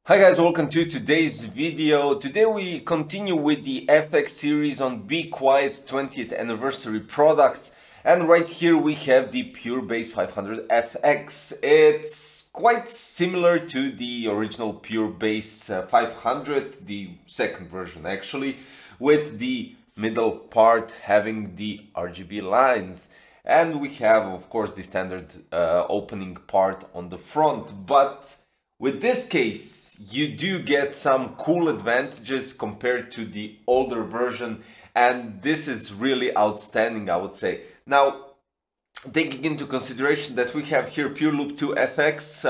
Hi guys, welcome to today's video. Today we continue with the FX series on BeQuiet 20th anniversary products, and right here we have the purebase 500 FX. It's quite similar to the original purebase 500, the second version actually, with the middle part having the RGB lines. And we have of course the standard opening part on the front, but with this case, you do get some cool advantages compared to the older version, and this is really outstanding, I would say. Now, taking into consideration that we have here Pure Loop 2 FX,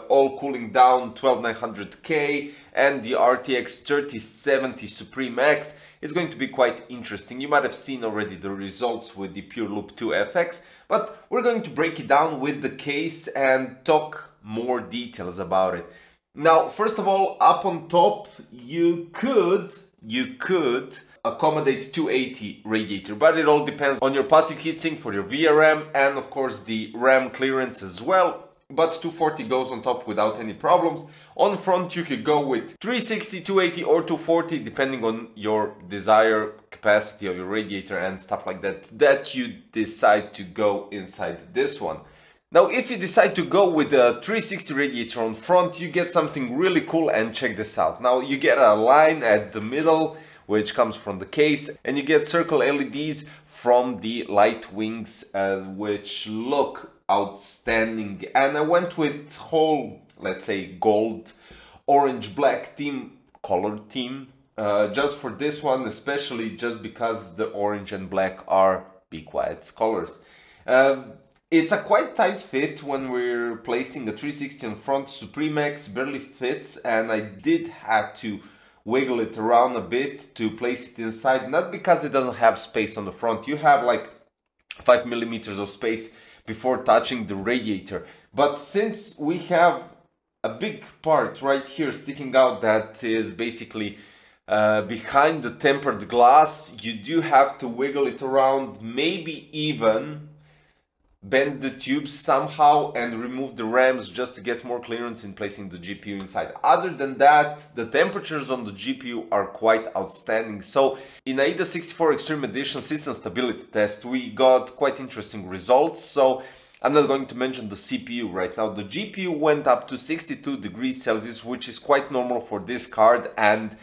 all cooling down 12900K, and the RTX 3070 Supreme X, is going to be quite interesting. You might have seen already the results with the Pure Loop 2 FX, but we're going to break it down with the case and talk more details about it. Now, first of all, up on top, you could accommodate 280 radiator, but it all depends on your passive heatsink for your VRM and of course the RAM clearance as well. But 240 goes on top without any problems. On front you could go with 360, 280 or 240 depending on your desired capacity of your radiator and stuff like that you decide to go inside this one. Now, if you decide to go with a 360 radiator on front, you get something really cool, and check this out. Now, you get a line at the middle, which comes from the case, and you get circle LEDs from the light wings, which look outstanding. And I went with whole, let's say, gold, orange, black color theme, just for this one, especially just because the orange and black are BeQuiet's colors. It's a quite tight fit when we're placing a 360 on front. Supreme X barely fits, and I did have to wiggle it around a bit to place it inside, not because it doesn't have space on the front. You have like 5 millimeters of space before touching the radiator, but since we have a big part right here sticking out that is basically behind the tempered glass, you do have to wiggle it around, maybe even bend the tubes somehow and remove the RAMs just to get more clearance in placing the GPU inside. Other than that, the temperatures on the GPU are quite outstanding. So in AIDA 64 Extreme Edition system stability test, we got quite interesting results. So I'm not going to mention the CPU right now. The GPU went up to 62 degrees Celsius, which is quite normal for this card, and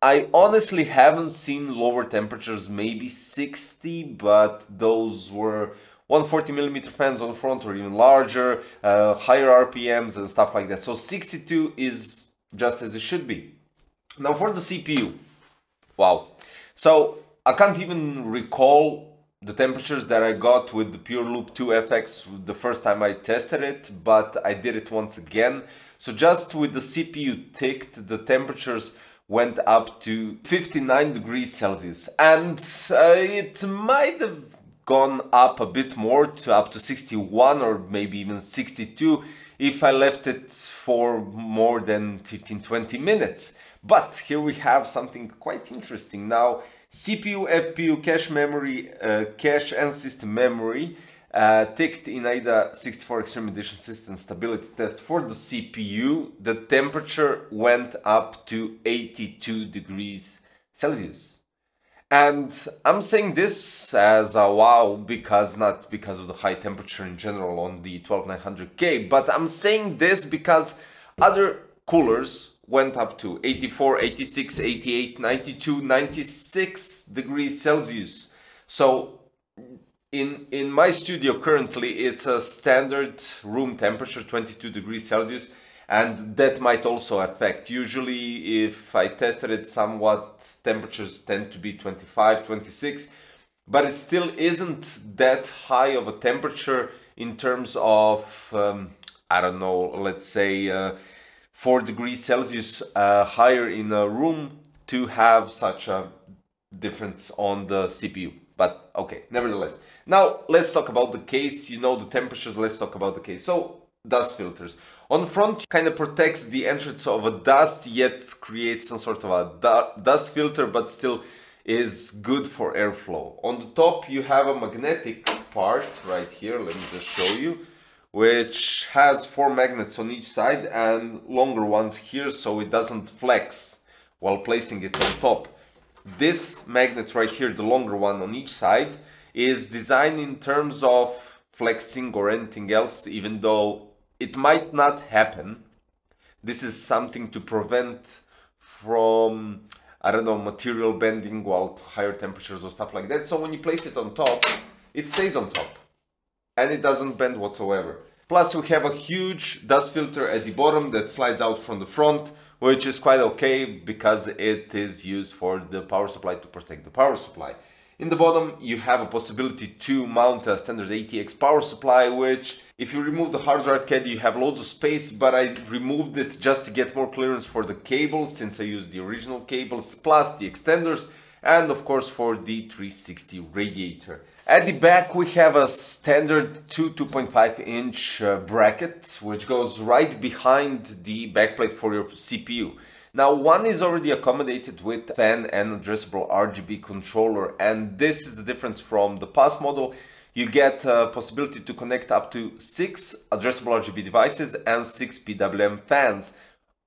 I honestly haven't seen lower temperatures, maybe 60, but those were 140mm fans on front or even larger, higher RPMs and stuff like that. So 62 is just as it should be. Now for the CPU, wow. So I can't even recall the temperatures that I got with the Pure Loop 2 FX the first time I tested it, but I did it once again. So just with the CPU ticked, the temperatures went up to 59 degrees Celsius, and it might have gone up a bit more to up to 61 or maybe even 62 if I left it for more than 15-20 minutes. But here we have something quite interesting. Now, CPU, FPU, cache memory, cache and system memory ticked in AIDA 64 Extreme Edition system stability test. For the CPU, the temperature went up to 82 degrees Celsius. And I'm saying this as a wow, because not because of the high temperature in general on the 12900K, but I'm saying this because other coolers went up to 84, 86, 88, 92, 96 degrees Celsius. So in my studio currently, it's a standard room temperature, 22 degrees Celsius. And that might also affect. Usually, if I tested it somewhat, temperatures tend to be 25, 26, but it still isn't that high of a temperature in terms of, I don't know, let's say 4 degrees Celsius higher in a room to have such a difference on the CPU. But okay, nevertheless. Now, let's talk about the case. You know the temperatures, let's talk about the case. So, dust filters. On front, kind of protects the entrance of a dust, yet creates some sort of a dust filter, but still is good for airflow. On the top, you have a magnetic part right here. Let me just show you, which has 4 magnets on each side and longer ones here so it doesn't flex while placing it on top. This magnet right here, the longer one on each side, is designed in terms of flexing or anything else, even though it might not happen. This is something to prevent from, I don't know, material bending while higher temperatures or stuff like that. So when you place it on top, it stays on top and it doesn't bend whatsoever. Plus we have a huge dust filter at the bottom that slides out from the front, which is quite okay because it is used for the power supply to protect the power supply. In the bottom you have a possibility to mount a standard ATX power supply, which if you remove the hard drive caddy you have loads of space, but I removed it just to get more clearance for the cables since I used the original cables, plus the extenders, and of course for the 360 radiator. At the back we have a standard 2.5 inch bracket which goes right behind the backplate for your CPU. Now one is already accommodated with fan and addressable RGB controller, and this is the difference from the past model. You get a possibility to connect up to 6 addressable RGB devices and 6 PWM fans.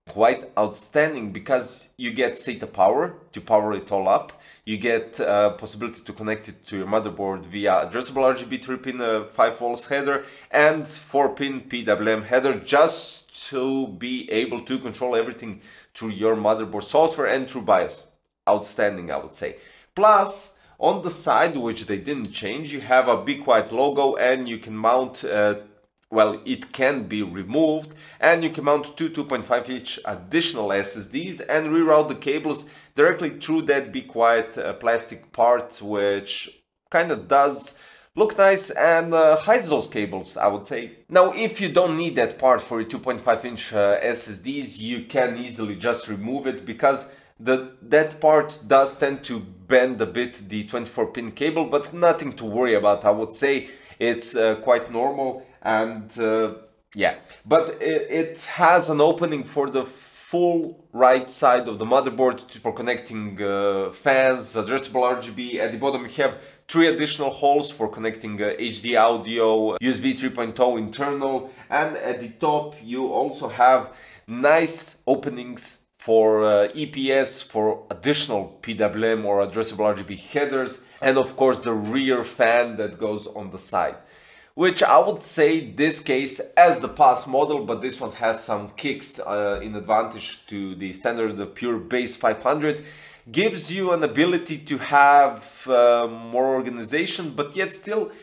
Quite outstanding because you get SATA power to power it all up. You get a possibility to connect it to your motherboard via addressable RGB 3-pin 5 volts header and 4-pin PWM header, just to be able to control everything through your motherboard software and through BIOS. Outstanding, I would say. Plus, on the side, which they didn't change, you have a BeQuiet logo and you can mount well, it can be removed, and you can mount 2.5 inch additional SSDs and reroute the cables directly through that BeQuiet plastic part, which kind of does look nice and hides those cables, I would say. Now, if you don't need that part for your 2.5 inch SSDs, you can easily just remove it because that part does tend to bend a bit the 24-pin cable, but nothing to worry about, I would say. It's quite normal. And yeah, but it has an opening for the full right side of the motherboard for connecting fans, addressable RGB. At the bottom you have 3 additional holes for connecting HD audio, USB 3.0 internal, and at the top you also have nice openings for EPS, for additional PWM or addressable RGB headers, and of course the rear fan that goes on the side. Which I would say this case as the past model, but this one has some kicks in advantage to the standard, the purebase 500, gives you an ability to have more organization, but yet still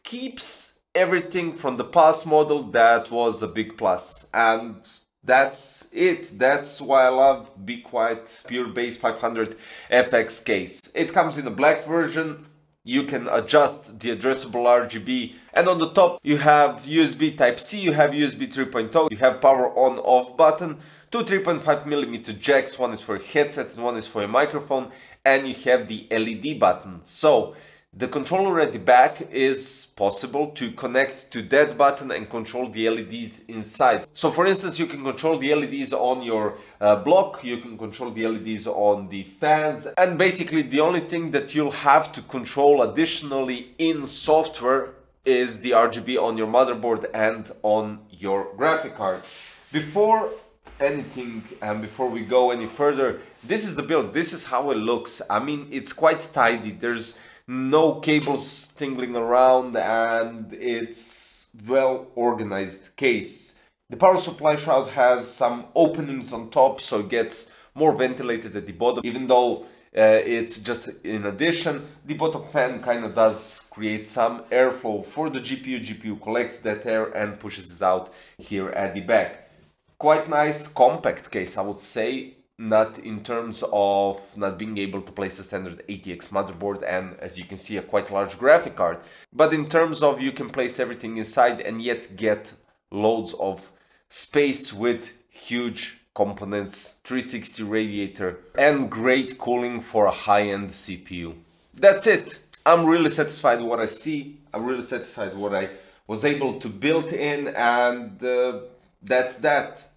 keeps everything from the past model that was a big plus. And that's it. That's why I love BeQuiet purebase 500 FX case. It comes in a black version. You can adjust the addressable RGB, and on the top you have USB Type-C, you have USB 3.0, you have power on off button, 2 3.5mm jacks, one is for a headset and one is for a microphone, and you have the LED button. So the controller at the back is possible to connect to that button and control the LEDs inside. So for instance, you can control the LEDs on your block, you can control the LEDs on the fans, and basically the only thing that you'll have to control additionally in software is the RGB on your motherboard and on your graphic card. Before anything and before we go any further, this is the build, this is how it looks. I mean, it's quite tidy, there's no cables tingling around, and it's well organized case. The power supply shroud has some openings on top, so it gets more ventilated at the bottom, even though it's just in addition. The bottom fan kind of does create some airflow for the GPU. GPU collects that air and pushes it out here at the back. Quite nice compact case, I would say. Not in terms of not being able to place a standard ATX motherboard and, as you can see, a quite large graphic card, but in terms of you can place everything inside and yet get loads of space with huge components, 360 radiator, and great cooling for a high-end CPU. That's it. I'm really satisfied with what I see. I'm really satisfied with what I was able to build in, and that's that.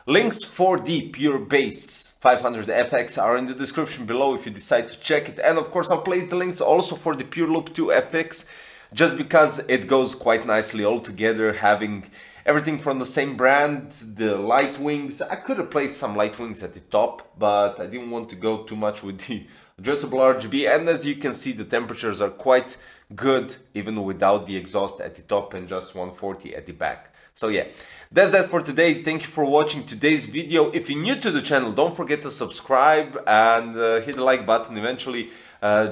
Links for the purebase 500 FX are in the description below if you decide to check it, and of course I'll place the links also for the PureLoop 2 FX just because it goes quite nicely all together, having everything from the same brand. The light wings, I could have placed some light wings at the top, but I didn't want to go too much with the adjustable RGB, and as you can see, the temperatures are quite good even without the exhaust at the top and just 140 at the back. So yeah, that's that for today. Thank you for watching today's video. If you're new to the channel, don't forget to subscribe and hit the like button eventually,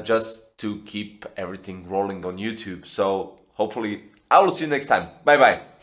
just to keep everything rolling on YouTube. So hopefully I will see you next time. Bye bye.